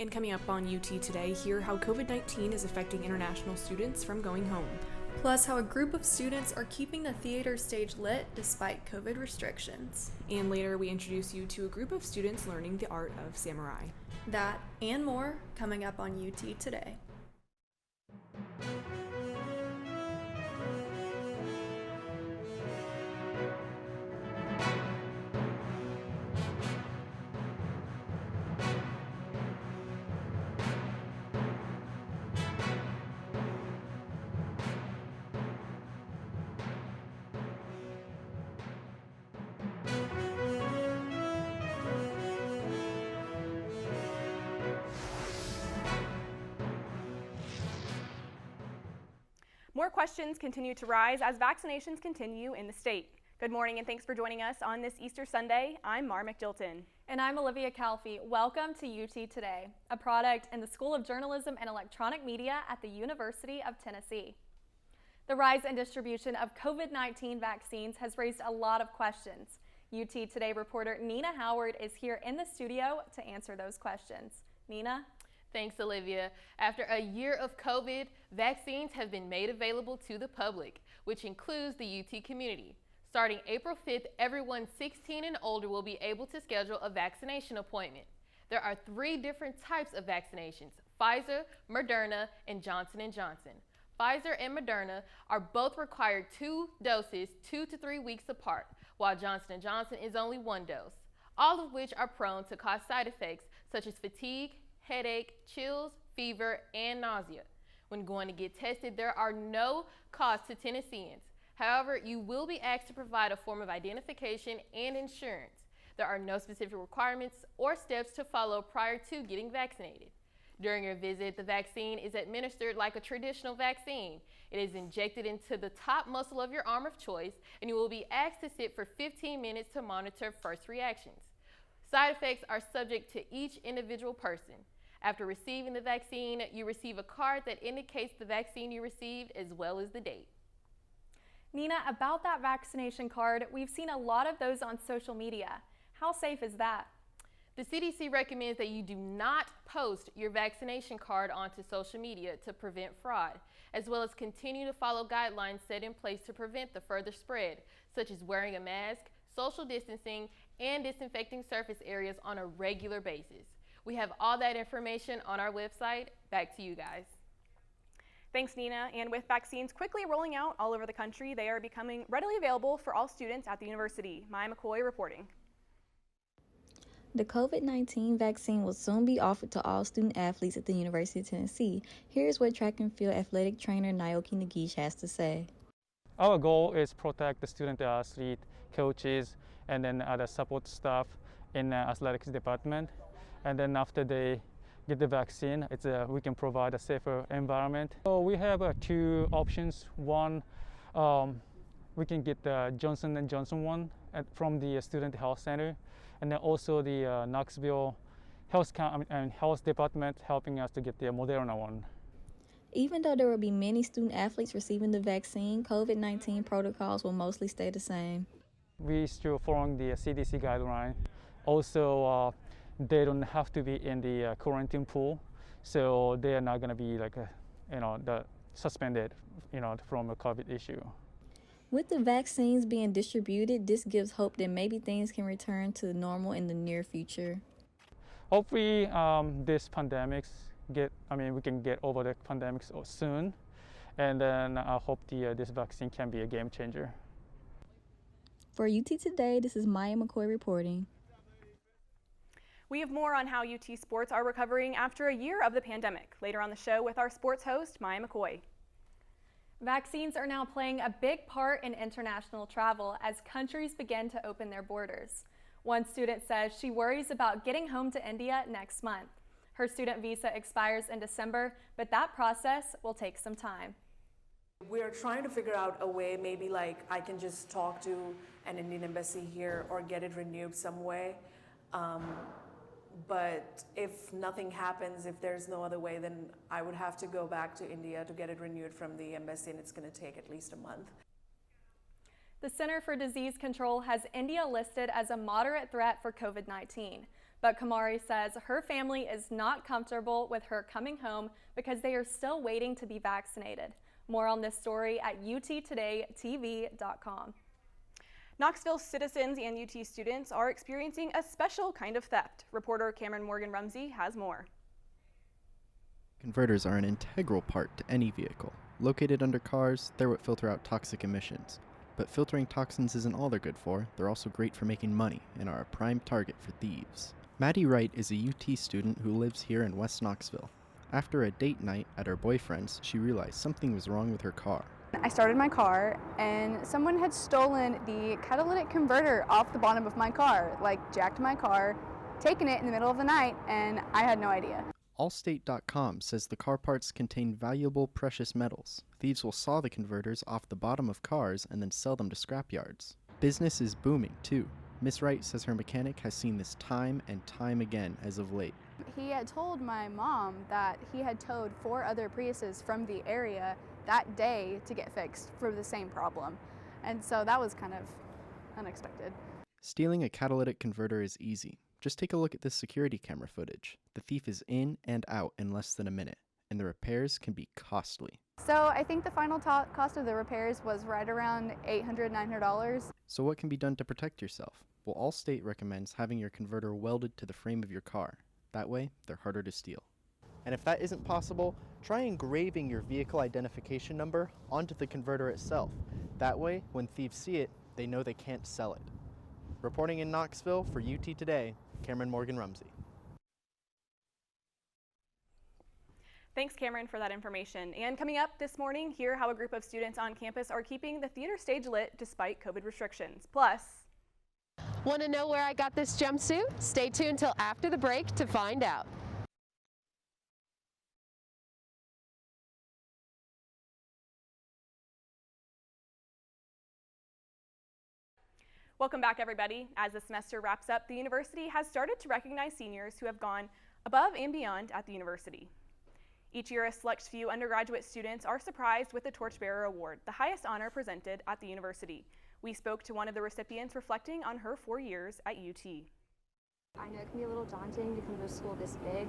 And coming up on UT Today, hear how COVID-19 is affecting international students from going home. Plus, how a group of students are keeping the theater stage lit despite COVID restrictions. And later, we introduce you to a group of students learning the art of samurai. That and more coming up on UT Today. More questions continue to rise as vaccinations continue in the state. Good morning and thanks for joining us on this Easter Sunday. I'm Mar McDilton. And I'm Olivia Calfee. Welcome to UT Today, a product in the School of Journalism and Electronic Media at the University of Tennessee. The rise in distribution of COVID-19 vaccines has raised a lot of questions. UT Today reporter Nina Howard is here in the studio to answer those questions. Nina? Thanks, Olivia. After a year of COVID, vaccines have been made available to the public, which includes the UT community. Starting April 5th, everyone 16 and older will be able to schedule a vaccination appointment. There are 3 different types of vaccinations: Pfizer, Moderna, and Johnson & Johnson. Pfizer and Moderna are both required 2 doses 2 to 3 weeks apart, while Johnson & Johnson is only 1 dose, all of which are prone to cause side effects such as fatigue, headache, chills, fever, and nausea. When going to get tested, there are no costs to Tennesseans. However, you will be asked to provide a form of identification and insurance. There are no specific requirements or steps to follow prior to getting vaccinated. During your visit, the vaccine is administered like a traditional vaccine. It is injected into the top muscle of your arm of choice, and you will be asked to sit for 15 minutes to monitor first reactions. Side effects are subject to each individual person. After receiving the vaccine, you receive a card that indicates the vaccine you received as well as the date. Nina, about that vaccination card, we've seen a lot of those on social media. How safe is that? The CDC recommends that you do not post your vaccination card onto social media to prevent fraud, as well as continue to follow guidelines set in place to prevent the further spread, such as wearing a mask, social distancing, and disinfecting surface areas on a regular basis. We have all that information on our website. Back to you guys. Thanks, Nina. And with vaccines quickly rolling out all over the country, they are becoming readily available for all students at the university. Maya McCoy reporting. The COVID-19 vaccine will soon be offered to all student athletes at the University of Tennessee. Here's what track and field athletic trainer Naoki Nagish has to say. Our goal is protect the student athlete, coaches, and then other support staff in the athletics department. And then after they get the vaccine, we can provide a safer environment. So we have 2 options. One, we can get the Johnson & Johnson one from the Student Health Center, and then also the Knoxville Health Department helping us to get the Moderna one. Even though there will be many student athletes receiving the vaccine, COVID-19 protocols will mostly stay the same. We still following the CDC guideline. Also, they don't have to be in the quarantine pool, so they are not going to be like suspended, from a COVID issue. With the vaccines being distributed, this gives hope that maybe things can return to normal in the near future. Hopefully, this pandemics we can get over the pandemics soon, and then I hope this vaccine can be a game changer. For UT Today, this is Maya McCoy reporting. We have more on how UT sports are recovering after a year of the pandemic later on the show with our sports host, Maya McCoy. Vaccines are now playing a big part in international travel as countries begin to open their borders. One student says she worries about getting home to India next month. Her student visa expires in December, but that process will take some time. We're trying to figure out a way, maybe like I can just talk to an Indian embassy here or get it renewed some way. But if nothing happens, if there's no other way, then I would have to go back to India to get it renewed from the embassy, and it's going to take at least a month. The Center for Disease Control has India listed as a moderate threat for COVID-19. But Kamari says her family is not comfortable with her coming home because they are still waiting to be vaccinated. More on this story at uttodaytv.com. Knoxville citizens and UT students are experiencing a special kind of theft. Reporter Cameron Morgan Rumsey has more. Converters are an integral part to any vehicle. Located under cars, they're what filter out toxic emissions. But filtering toxins isn't all they're good for. They're also great for making money and are a prime target for thieves. Maddie Wright is a UT student who lives here in West Knoxville. After a date night at her boyfriend's, she realized something was wrong with her car. I started my car and someone had stolen the catalytic converter off the bottom of my car, like jacked my car, taken it in the middle of the night, and I had no idea. Allstate.com says the car parts contain valuable precious metals. Thieves will saw the converters off the bottom of cars and then sell them to scrapyards. Business is booming, too. Miss Wright says her mechanic has seen this time and time again as of late. He had told my mom that he had towed 4 other Priuses from the area that day to get fixed for the same problem. And so that was kind of unexpected. Stealing a catalytic converter is easy. Just take a look at this security camera footage. The thief is in and out in less than a minute, and the repairs can be costly. So I think the final cost of the repairs was right around $800, $900. So what can be done to protect yourself? Well, Allstate recommends having your converter welded to the frame of your car. That way, they're harder to steal. And if that isn't possible, try engraving your vehicle identification number onto the converter itself. That way, when thieves see it, they know they can't sell it. Reporting in Knoxville for UT Today, Cameron Morgan Rumsey. Thanks, Cameron, for that information. And coming up this morning, hear how a group of students on campus are keeping the theater stage lit despite COVID restrictions. Plus, want to know where I got this jumpsuit? Stay tuned till after the break to find out. welcome back, everybody. As the semester wraps up, the university has started to recognize seniors who have gone above and beyond at the university. Each year, a select few undergraduate students are surprised with the Torchbearer Award, the highest honor presented at the university. We spoke to one of the recipients reflecting on her 4 years at UT. I know it can be a little daunting to come to a school this big,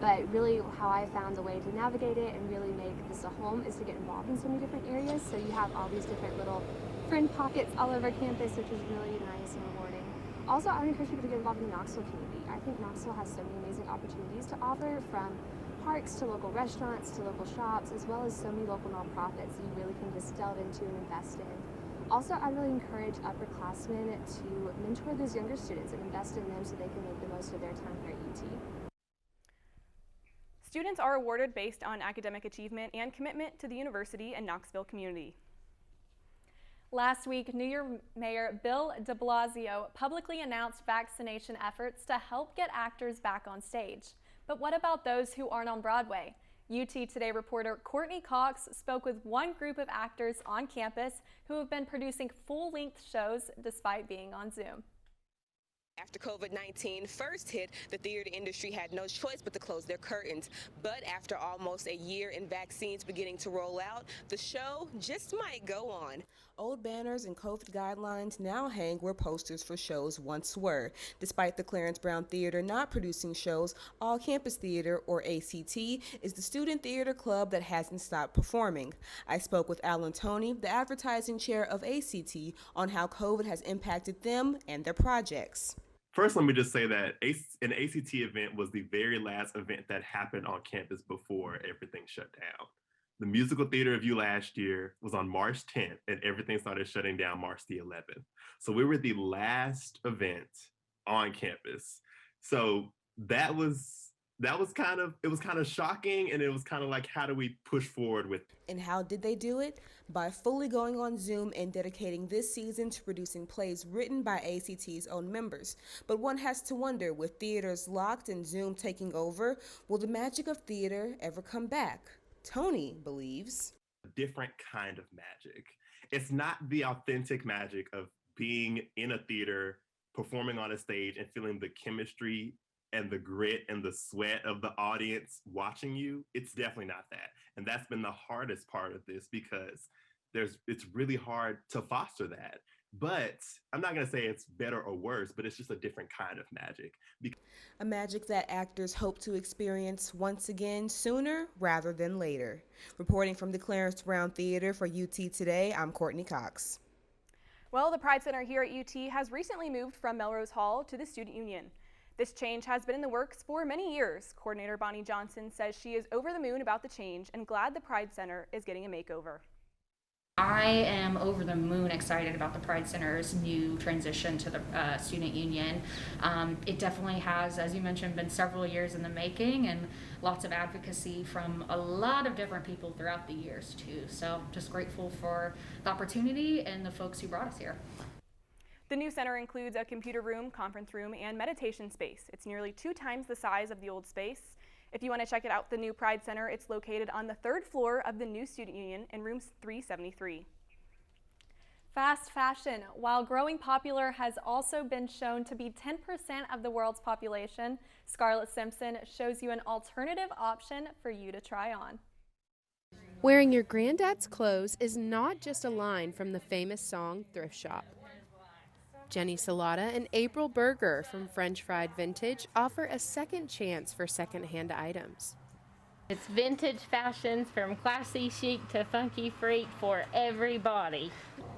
but really how I found a way to navigate it and really make this a home is to get involved in so many different areas. So you have all these different little friend pockets all over campus, which is really nice and rewarding. Also, I would encourage people to get involved in the Knoxville community. I think Knoxville has so many amazing opportunities to offer, from parks to local restaurants to local shops, as well as so many local nonprofits that you really can just delve into and invest in. Also, I really encourage upperclassmen to mentor those younger students and invest in them so they can make the most of their time here at UT. Students are awarded based on academic achievement and commitment to the university and Knoxville community. Last week, New York Mayor Bill de Blasio publicly announced vaccination efforts to help get actors back on stage. But what about those who aren't on Broadway? UT Today reporter Courtney Cox spoke with one group of actors on campus who have been producing full-length shows despite being on Zoom. After COVID-19 first hit, the theater industry had no choice but to close their curtains. But after almost a year and vaccines beginning to roll out, the show just might go on. Old banners and COVID guidelines now hang where posters for shows once were. Despite the Clarence Brown Theater not producing shows, All Campus Theater, or ACT, is the student theater club that hasn't stopped performing. I spoke with Alan Toney, the advertising chair of ACT, on how COVID has impacted them and their projects. First, let me just say that an ACT event was the very last event that happened on campus before everything shut down. The Musical Theater Review last year was on March 10th, and everything started shutting down March the 11th. So we were the last event on campus. So it was kind of shocking, and it was kind of like, how do we push forward with it? And how did they do it? By fully going on Zoom and dedicating this season to producing plays written by ACT's own members. But one has to wonder, with theaters locked and Zoom taking over, will the magic of theater ever come back? Tony believes a different kind of magic. It's not the authentic magic of being in a theater, performing on a stage, and feeling the chemistry and the grit and the sweat of the audience watching you. It's definitely not that. And that's been the hardest part of this, because it's really hard to foster that. But I'm not going to say it's better or worse, but it's just a different kind of magic. A magic that actors hope to experience once again sooner rather than later. Reporting from the Clarence Brown Theater for UT Today, I'm Courtney Cox. Well, the Pride Center here at UT has recently moved from Melrose Hall to the Student Union. This change has been in the works for many years. Coordinator Bonnie Johnson says she is over the moon about the change and glad the Pride Center is getting a makeover. I am over the moon excited about the Pride Center's new transition to the Student Union. It definitely has, as you mentioned, been several years in the making and lots of advocacy from a lot of different people throughout the years too. So just grateful for the opportunity and the folks who brought us here. The new center includes a computer room, conference room, and meditation space. It's nearly 2 times the size of the old space. If you want to check it out, the new Pride Center, it's located on the 3rd floor of the new Student Union in room 373. Fast fashion, while growing popular, has also been shown to be 10% of the world's population. Scarlett Simpson shows you an alternative option for you to try on. Wearing your granddad's clothes is not just a line from the famous song Thrift Shop. Jenny Salata and April Berger from French Fried Vintage offer a second chance for secondhand items. It's vintage fashions from classy chic to funky freak for everybody.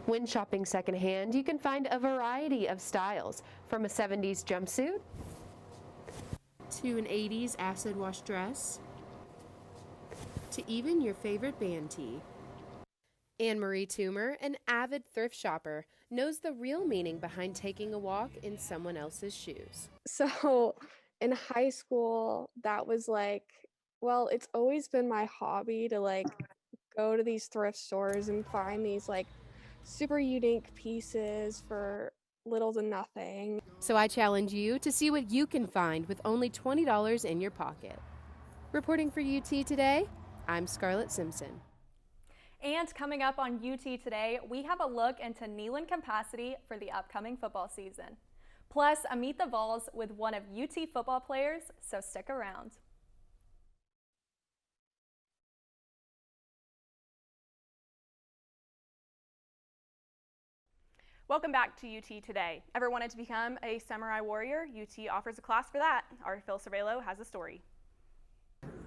When shopping secondhand, you can find a variety of styles, from a 70s jumpsuit to an 80s acid wash dress to even your favorite band tee. Anne-Marie Toomer, an avid thrift shopper, knows the real meaning behind taking a walk in someone else's shoes. So in high school, that was like, well, it's always been my hobby to like go to these thrift stores and find these like super unique pieces for little to nothing. So I challenge you to see what you can find with only $20 in your pocket. Reporting for UT Today, I'm Scarlett Simpson. And coming up on UT Today, we have a look into Neyland capacity for the upcoming football season. Plus, a Meet the Vols with one of UT football players, so stick around. Welcome back to UT Today. Ever wanted to become a samurai warrior? UT offers a class for that. Our Phil Cervello has a story.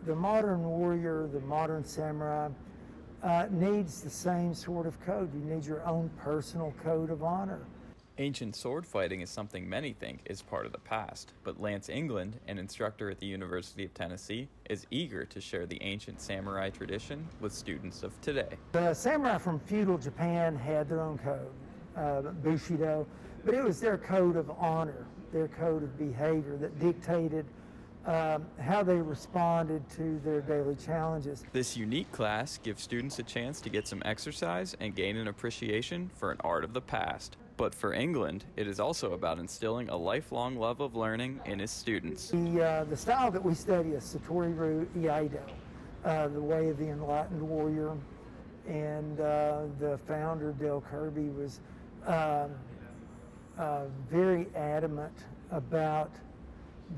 The modern warrior, the modern samurai, needs the same sort of code. You need your own personal code of honor. Ancient sword fighting is something many think is part of the past, but Lance England, an instructor at the University of Tennessee, is eager to share the ancient samurai tradition with students of today. The samurai from feudal Japan had their own code, Bushido, but it was their code of honor, their code of behavior that dictated how they responded to their daily challenges. This unique class gives students a chance to get some exercise and gain an appreciation for an art of the past. But for England, it is also about instilling a lifelong love of learning in his students. The style that we study is Satoru Iaido, the way of the enlightened warrior, and the founder, Dale Kirby, was very adamant about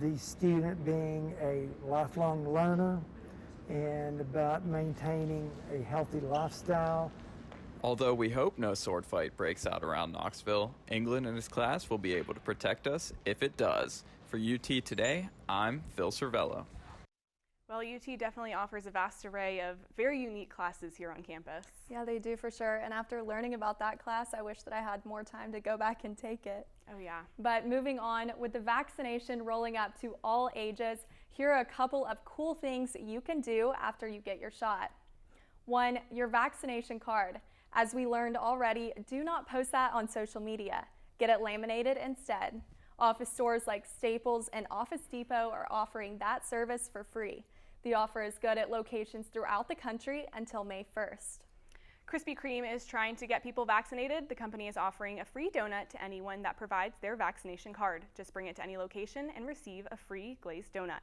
the student being a lifelong learner and about maintaining a healthy lifestyle. Although we hope no sword fight breaks out around Knoxville, England and his class will be able to protect us if it does. For UT Today, I'm Phil Cervello. Well, UT definitely offers a vast array of very unique classes here on campus. Yeah, they do for sure. And after learning about that class, I wish that I had more time to go back and take it. Oh, yeah. But moving on, with the vaccination rolling out to all ages, here are a couple of cool things you can do after you get your shot. 1, your vaccination card. As we learned already, do not post that on social media. Get it laminated instead. Office stores like Staples and Office Depot are offering that service for free. The offer is good at locations throughout the country until May 1st. Krispy Kreme is trying to get people vaccinated. The company is offering a free donut to anyone that provides their vaccination card. Just bring it to any location and receive a free glazed donut.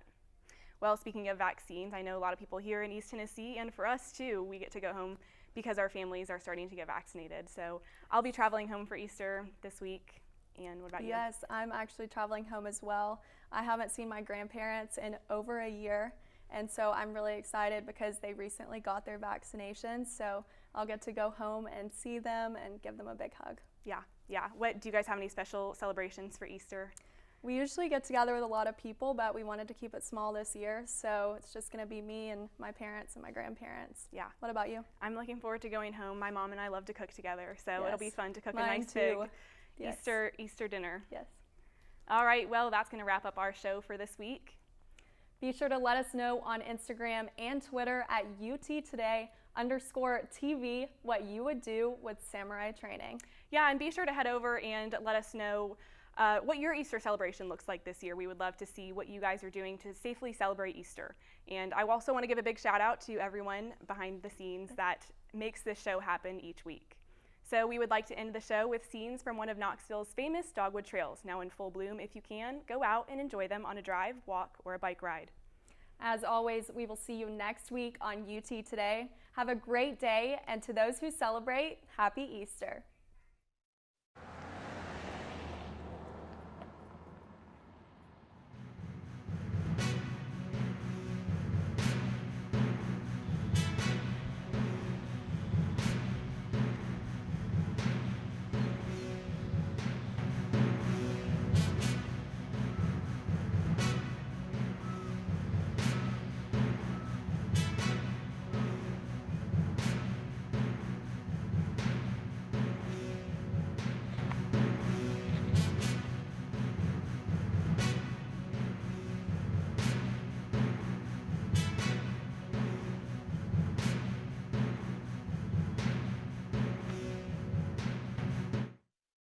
Well, speaking of vaccines, I know a lot of people here in East Tennessee, and for us too, we get to go home because our families are starting to get vaccinated. So I'll be traveling home for Easter this week. And what about you? Yes, I'm actually traveling home as well. I haven't seen my grandparents in over a year. And so I'm really excited because they recently got their vaccinations. So I'll get to go home and see them and give them a big hug. Yeah, Yeah. What do you guys have any special celebrations for Easter? We usually get together with a lot of people, but we wanted to keep it small this year, so it's just going to be me and my parents and my grandparents. Yeah. What about you? I'm looking forward to going home. My mom and I love to cook together, so Yes. it'll be fun to cook Mine a nice too. big Yes. Easter dinner. Yes. All right, well, that's going to wrap up our show for this week. Be sure to let us know on Instagram and Twitter at UTtoday_TV what you would do with Samurai Training. Yeah, and be sure to head over and let us know what your Easter celebration looks like this year. We would love to see what you guys are doing to safely celebrate Easter. And I also want to give a big shout out to everyone behind the scenes that makes this show happen each week. So we would like to end the show with scenes from one of Knoxville's famous dogwood trails, now in full bloom. If you can, go out and enjoy them on a drive, walk, or a bike ride. As always, we will see you next week on UT Today. Have a great day, and to those who celebrate, happy Easter.